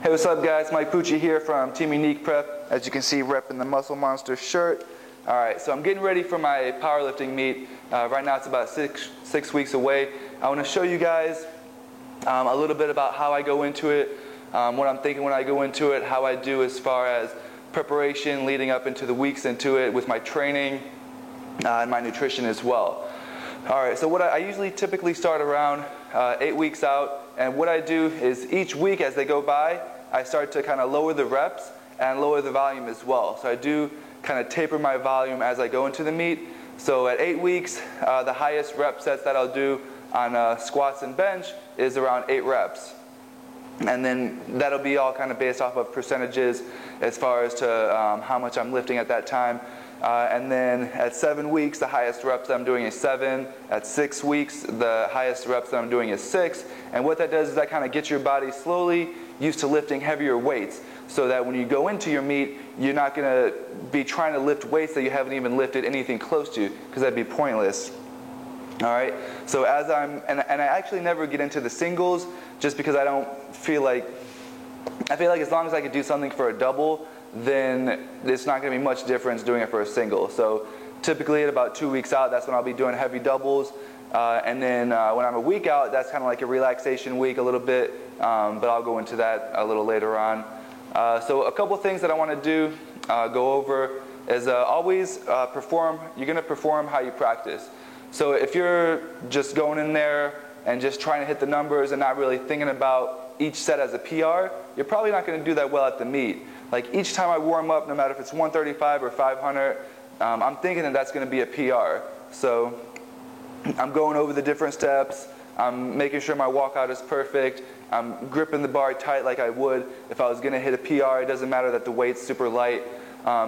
Hey, what's up guys? Mike Pucci here from Team Unique Prep. As you can see, repping the Muscle Monster shirt. Alright, so I'm getting ready for my powerlifting meet. Right now it's about six weeks away. I want to show you guys a little bit about how I go into it, what I'm thinking when I go into it, how I do as far as preparation leading up into the weeks into it with my training and my nutrition as well. Alright, so what I usually typically start around 8 weeks out, and what I do is each week as they go by, I start to kind of lower the reps and lower the volume as well. So I do kind of taper my volume as I go into the meet. So at 8 weeks, the highest rep sets that I'll do on squats and bench is around 8 reps. And then that'll be all kind of based off of percentages as far as to how much I'm lifting at that time. And then at 7 weeks, the highest reps that I'm doing is 7. At 6 weeks, the highest reps that I'm doing is 6. And what that does is that kind of gets your body slowly used to lifting heavier weights, so that when you go into your meet, you're not going to be trying to lift weights that you haven't even lifted anything close to, because that'd be pointless. Alright, so as and I actually never get into the singles, just because I don't feel like, as long as I could do something for a double, then it's not going to be much difference doing it for a single. So typically at about 2 weeks out, that's when I'll be doing heavy doubles. And then when I'm a week out, that's kind of like a relaxation week a little bit, but I'll go into that a little later on. So a couple things that I want to do, go over, is always you're going to perform how you practice. So if you're just going in there and just trying to hit the numbers and not really thinking about each set as a PR, you're probably not going to do that well at the meet. Like each time I warm up, no matter if it's 135 or 500, I'm thinking that that's going to be a PR. So I'm going over the different steps, I'm making sure my walkout is perfect, I'm gripping the bar tight like I would if I was going to hit a PR. It doesn't matter that the weight's super light,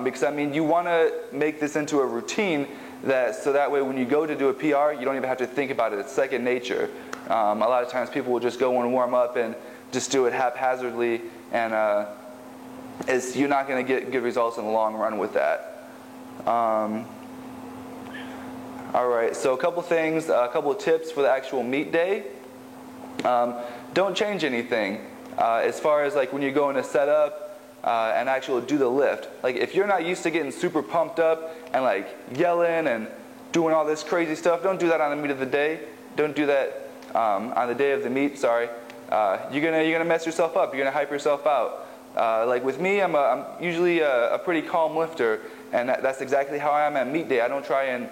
because I mean you want to make this into a routine so that way when you go to do a PR, you don't even have to think about it. It's second nature. A lot of times people will just go and warm up and just do it haphazardly, and you're not going to get good results in the long run with that. Alright, so a couple things, a couple of tips for the actual meet day. Don't change anything. As far as like when you're going to set up and actually do the lift. Like if you're not used to getting super pumped up and like yelling and doing all this crazy stuff, don't do that on the meet of the day. Don't do that on the day of the meet, sorry. You're gonna mess yourself up. You're gonna hype yourself out. Like with me, I'm usually a pretty calm lifter, and that's exactly how I am at meet day. I don't try and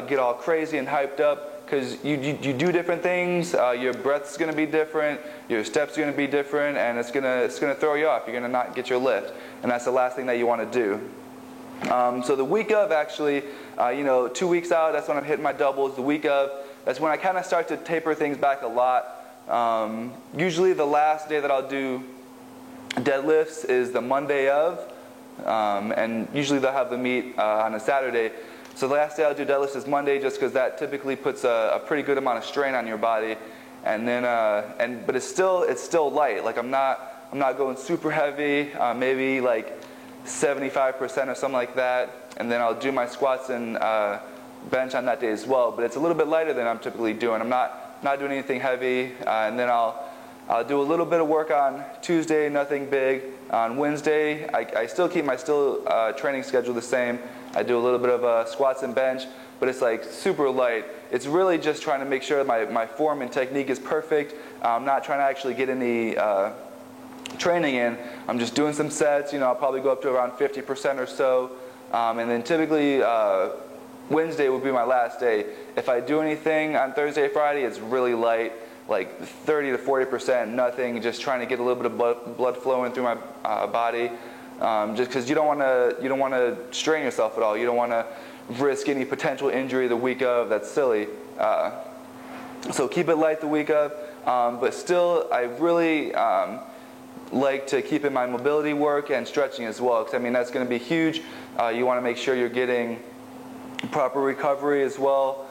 get all crazy and hyped up, because you do different things. Your breath's going to be different, your steps are going to be different, and it's going to throw you off. You're going to not get your lift, and that's the last thing that you want to do. So the week of, actually, 2 weeks out, that's when I'm hitting my doubles. The week of, that's when I kind of start to taper things back a lot. Usually the last day that I'll do deadlifts is the Monday of, and usually they'll have the meet on a Saturday. So the last day I'll do deadlifts is Monday, just because that typically puts a pretty good amount of strain on your body. And then, but it's still light. Like I'm not going super heavy, maybe like 75% or something like that. And then I'll do my squats and bench on that day as well. But it's a little bit lighter than I'm typically doing. I'm not doing anything heavy. And then I'll do a little bit of work on Tuesday, nothing big. On Wednesday, I still keep my training schedule the same. I do a little bit of squats and bench, but it's like super light. It's really just trying to make sure my form and technique is perfect. I'm not trying to actually get any training in. I'm just doing some sets. I'll probably go up to around 50% or so. And then typically Wednesday will be my last day. If I do anything on Thursday, Friday, it's really light, like 30 to 40%, nothing, just trying to get a little bit of blood flowing through my body. Just because you don't want to strain yourself at all. You don't want to risk any potential injury the week of. That's silly. So keep it light the week of. But still, I really like to keep in my mobility work and stretching as well, because I mean that's going to be huge. You want to make sure you're getting proper recovery as well.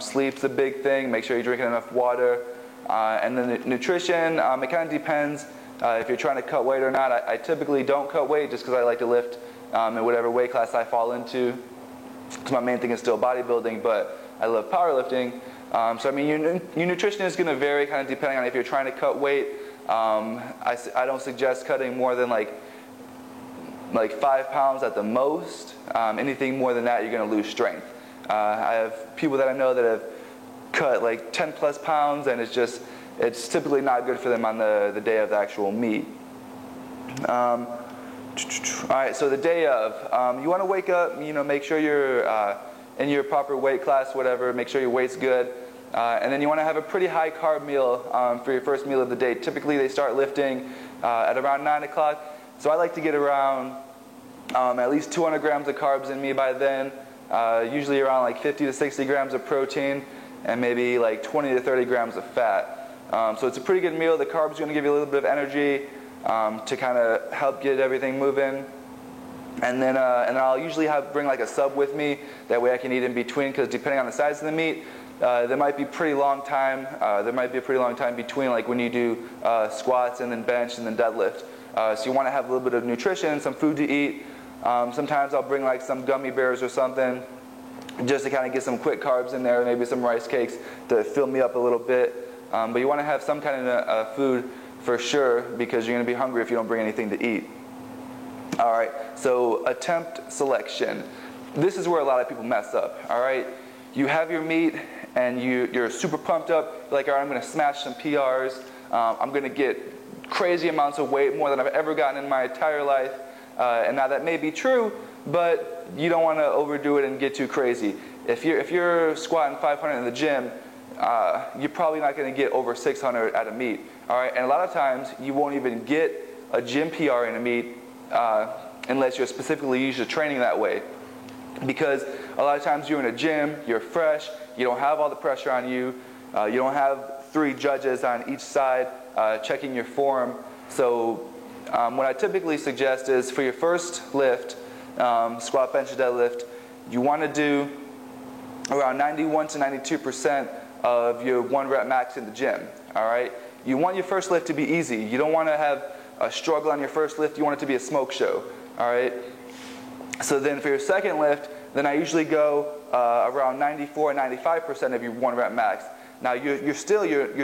Sleep's a big thing. Make sure you're drinking enough water. And then the nutrition, it kind of depends. If you're trying to cut weight or not. I typically don't cut weight just because I like to lift in whatever weight class I fall into, because my main thing is still bodybuilding, but I love powerlifting. So I mean, your nutrition is going to vary kind of depending on if you're trying to cut weight. I don't suggest cutting more than like 5 pounds at the most. Anything more than that, you're going to lose strength. I have people that I know that have cut like 10 plus pounds, and it's typically not good for them on the day of the actual meet. All right, so the day of, you want to wake up, make sure you're in your proper weight class, whatever, make sure your weight's good. And then you want to have a pretty high carb meal for your first meal of the day. Typically they start lifting at around 9 o'clock. So I like to get around at least 200 grams of carbs in me by then. Usually around like 50 to 60 grams of protein and maybe like 20 to 30 grams of fat. So it's a pretty good meal. The carbs are going to give you a little bit of energy to kind of help get everything moving. And then I'll usually bring like a sub with me. That way I can eat in between, because depending on the size of the meat, there might be pretty long time. There might be a pretty long time between, like when you do squats and then bench and then deadlift. So you want to have a little bit of nutrition, some food to eat. Sometimes I'll bring like some gummy bears or something, just to kind of get some quick carbs in there, maybe some rice cakes to fill me up a little bit. But you want to have some kind of food for sure, because you're going to be hungry if you don't bring anything to eat. All right, so attempt selection. This is where a lot of people mess up. All right, you have your meet and you're super pumped up. You're like, all right, I'm going to smash some PRs. I'm going to get crazy amounts of weight, more than I've ever gotten in my entire life. And now that may be true, but you don't want to overdo it and get too crazy. If you're squatting 500 in the gym, you're probably not going to get over 600 at a meet. All right, and a lot of times you won't even get a gym PR in a meet unless you're specifically used to training that way. Because a lot of times you're in a gym, you're fresh, you don't have all the pressure on you, you don't have 3 judges on each side checking your form. So what I typically suggest is, for your first lift, squat, bench, deadlift, you want to do around 91 to 92% of your 1 rep max in the gym. All right, you want your first lift to be easy. You don't want to have a struggle on your first lift. You want it to be a smoke show. All right. So then for your second lift, then I usually go around 94, 95% of your 1 rep max. Now you're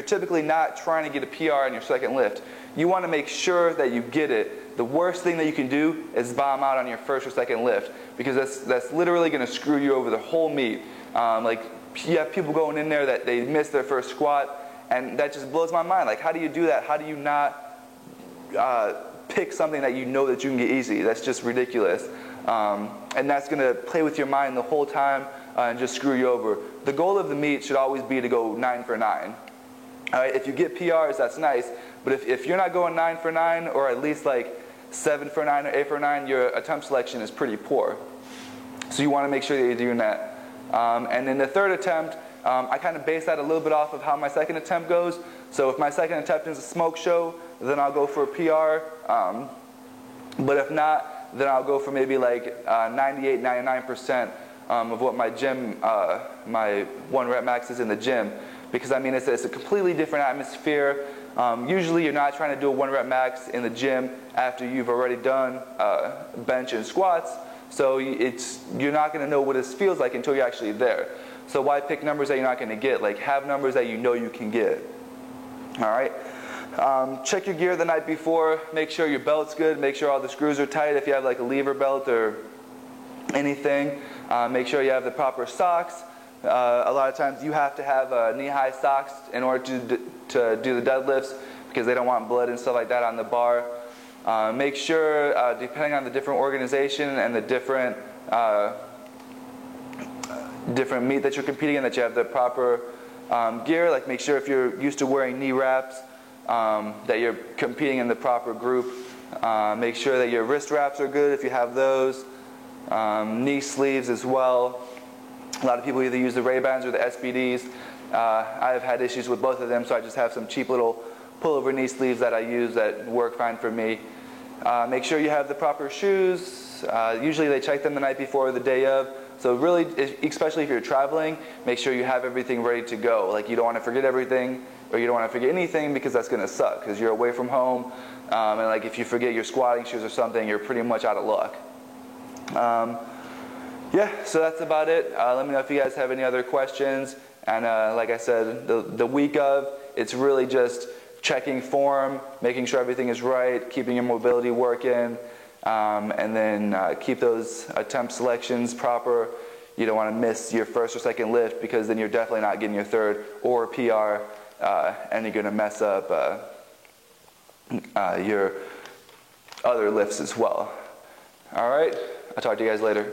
typically not trying to get a PR on your second lift. You want to make sure that you get it. The worst thing that you can do is bomb out on your first or second lift, because that's literally going to screw you over the whole meet. Like, you have people going in there that they miss their first squat, and that just blows my mind. Like, how do you do that? How do you not pick something that you know that you can get easy? That's just ridiculous. And that's going to play with your mind the whole time and just screw you over. The goal of the meet should always be to go 9 for 9. All right, if you get PRs, that's nice. But if you're not going 9 for 9, or at least like 7 for 9 or 8 for 9, your attempt selection is pretty poor. So you want to make sure that you're doing that. And then the third attempt, I kind of base that a little bit off of how my second attempt goes. So if my second attempt is a smoke show, then I'll go for a PR. But if not, then I'll go for maybe like 98, 99% of what my gym, my 1 rep max is in the gym. Because I mean, it's a completely different atmosphere. Usually you're not trying to do a 1 rep max in the gym after you've already done bench and squats. So you're not going to know what this feels like until you're actually there. So why pick numbers that you're not going to get? Like, have numbers that you know you can get. All right. Check your gear the night before. Make sure your belt's good. Make sure all the screws are tight. If you have like a lever belt or anything, make sure you have the proper socks. A lot of times you have to have knee-high socks in order to do the deadlifts, because they don't want blood and stuff like that on the bar. Make sure, depending on the different organization and the different meet that you're competing in, that you have the proper gear. Like, make sure if you're used to wearing knee wraps, that you're competing in the proper group. Make sure that your wrist wraps are good if you have those. Knee sleeves as well. A lot of people either use the Ray-Bans or the SBDs. I've had issues with both of them, so I just have some cheap little pullover knee sleeves that I use that work fine for me. Make sure you have the proper shoes. Usually they check them the night before or the day of. So really, especially if you're traveling, make sure you have everything ready to go. Like, you don't want to forget everything, or you don't want to forget anything, because that's going to suck, because you're away from home. And like, if you forget your squatting shoes or something, you're pretty much out of luck. Yeah, so that's about it. Let me know if you guys have any other questions. And like I said, the week of, it's really just checking form, making sure everything is right, keeping your mobility working, and then keep those attempt selections proper. You don't want to miss your first or second lift, because then you're definitely not getting your third or PR, and you're going to mess up your other lifts as well. All right, I'll talk to you guys later.